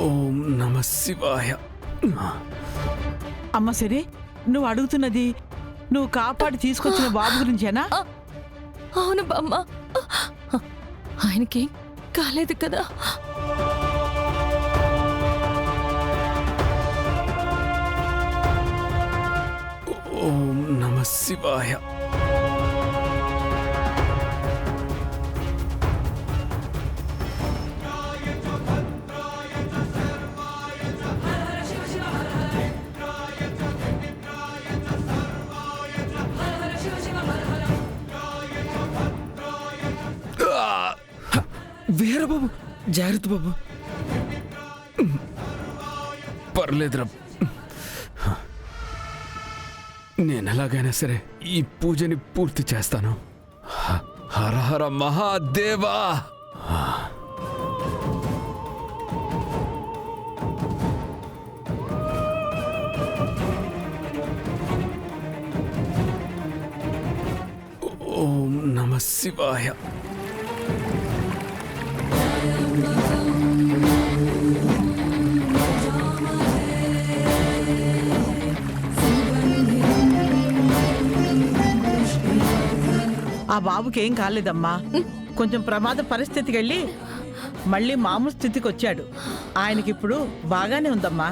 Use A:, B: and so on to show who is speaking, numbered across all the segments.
A: ఓం నమ శివాయ.
B: అమ్మ సరే, నువ్వు అడుగుతున్నది నువ్వు కాపాడి తీసుకొచ్చిన బాబు గురించేనా?
C: అవును బామ్మ, ఆయనకి కాలేదు కదా.
A: ఓం నమ శివాయ. వీరబాబు జాగ్రత్త బాబు. పర్లేదురా, నేనెలాగైనా సరే ఈ పూజని పూర్తి చేస్తాను. హర హర మహాదేవా. ఓం నమ శివాయ.
B: ఆ బాబుకేం కాలేదమ్మా. కొంచెం ప్రమాద పరిస్థితికి వెళ్ళి మళ్ళీ మామూలు స్థితికి వచ్చాడు. ఆయనకిప్పుడు బాగానే ఉందమ్మా.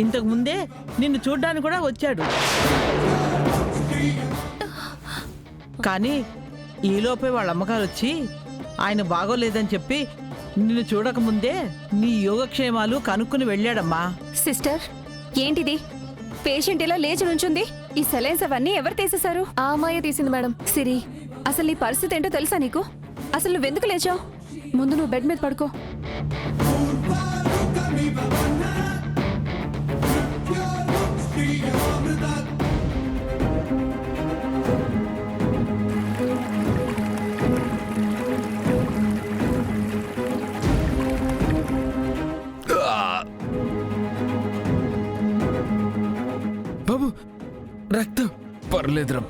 B: ఇంతకు ముందే నిన్ను చూడ్డానికి కూడా వచ్చాడు. కానీ ఈలోపే వాళ్ళ అమ్మగారు వచ్చి ఆయన బాగోలేదని చెప్పి నిన్ను చూడకముందే నీ యోగక్షేమాలు కనుక్కుని వెళ్ళాడమ్మా.
D: సిస్టర్, ఏంటిది? పేషెంట్ ఇలా లేచి నుంచుంది. ఈ సెలైన్స్ అవన్నీ ఎవరు తీసేశారు?
C: ఆ అమ్మాయి తీసింది మేడం.
D: సిరి, అసలు నీ పరిస్థితి ఏంటో తెలుసా నీకు? అసలు నువ్వెందుకు లేచావు? ముందు నువ్వు బెడ్ మీద పడుకో.
A: బాబు రక్తం. పర్లేదురా.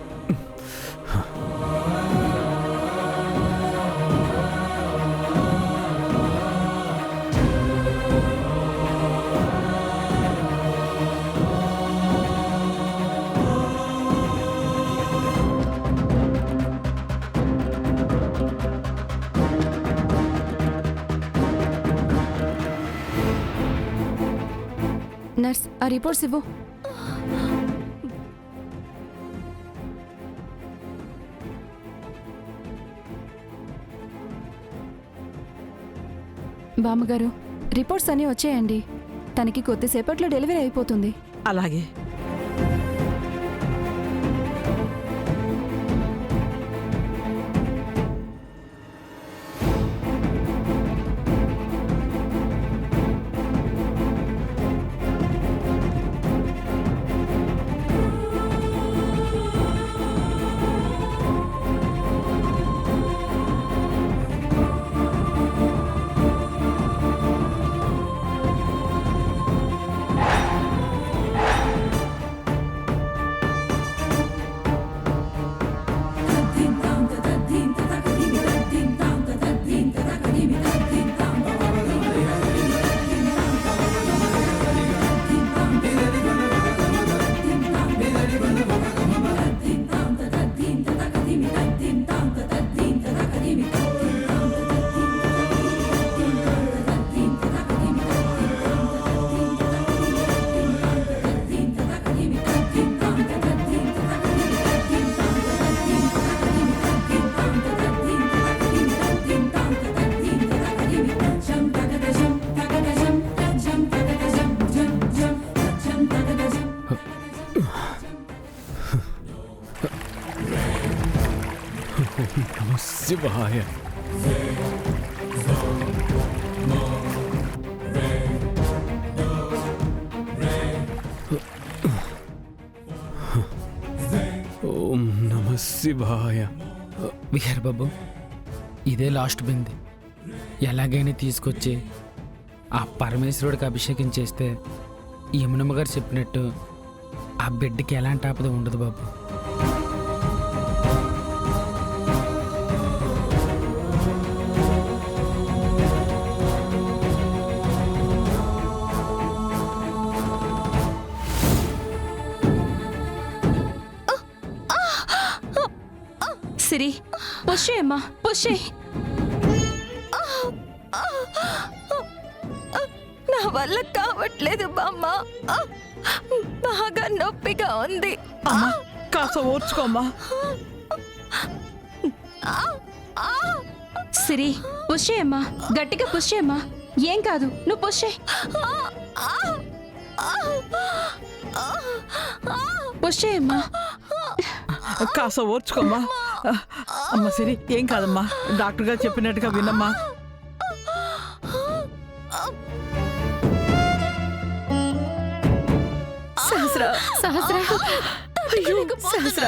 D: నర్స్, ఆ రిపోర్ట్స్ ఇవ్వు. బామ్మగారు, రిపోర్ట్స్ అన్నీ వచ్చాయండి. తనకి కొద్దిసేపట్లో డెలివరీ అయిపోతుంది.
B: అలాగే. నమ శివాయ. ఓం నమ శివాయ.
E: విహార్ బాబు, ఇదే లాస్ట్ బింది. ఎలాగైనా తీసుకొచ్చి ఆ పరమేశ్వరుడికి అభిషేకం చేస్తే యమునమ్మ గారు చెప్పినట్టు ఆ బిడ్డకి ఎలాంటి ఆపద ఉండదు బాబు.
D: సిరి పుష్ అమ్మా పుష్.
C: నా వల్ల కావట్లేదు బామ్మ. బాగా నొప్పిగా ఉంది.
B: అమ్మా కాస్త ఓర్చుకోమ్మా.
D: సిరి పుష్ అమ్మా, గట్టిగా పుష్ అమ్మా. ఏం కాదు, నువ్వు పుష్. పుష్ అమ్మా.
B: కాస్త ఓర్చుకోమ్మా. అమ్మ సిరి ఏం కాదమ్మా, డాక్టర్ గారు చెప్పినట్టుగా వినమ్మా.
C: సహస్ర సహస్ర సహస్ర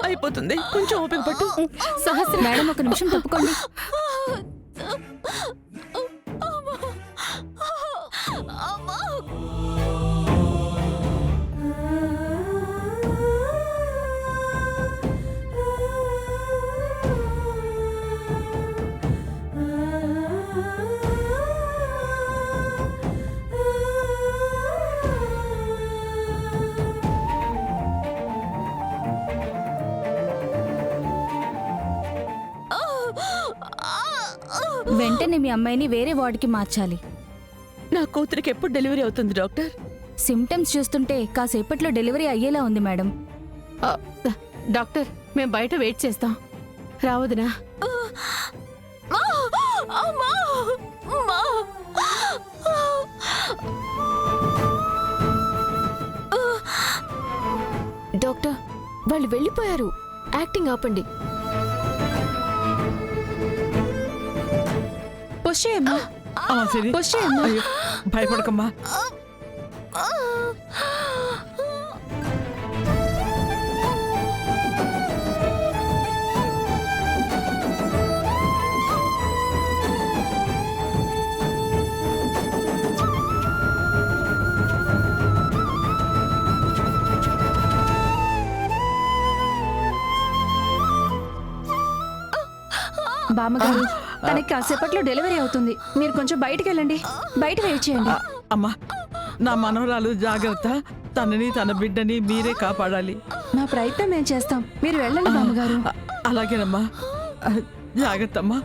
B: అయిపోతుంది, కొంచెం ఓపిక పట్టు.
D: సహస్ర మేడం ఒక నిమిషం తప్పుకోండి. వెంటనే మీ అమ్మాయిని వేరే వార్డుకి మార్చాలి.
C: నా కూతురికి ఎప్పుడు డెలివరీ అవుతుంది డాక్టర్?
D: సిమ్టమ్స్ చూస్తుంటే కాసేపట్లో డెలివరీ అయ్యేలా ఉంది మేడం.
C: డాక్టర్ మేము బయట వెయిట్ చేస్తాం, రావదునా? డాక్టర్ వాళ్ళు వెళ్ళిపోయారు, యాక్టింగ్ ఆపండి.
D: పుష్ అమ్మా.
B: అమ్మా సిరి
D: పుష్ అమ్మా.
B: అయ్యో, భయపడకమ్మా.
D: బామ్మగారు తనకి కాసేపట్లో డెలివరీ అవుతుంది, మీరు కొంచెం బయటికి వెళ్ళండి, బయట వెయిట్ చేయండి.
B: అమ్మా నా మనవరాలు జాగ్రత్త, తనని తన బిడ్డని మీరే కాపాడాలి.
D: మా ప్రయత్నం మేము చేస్తాం, మీరు వెళ్ళండి బామ్మగారు.
B: అలాగేనమ్మా, జాగ్రత్త అమ్మా.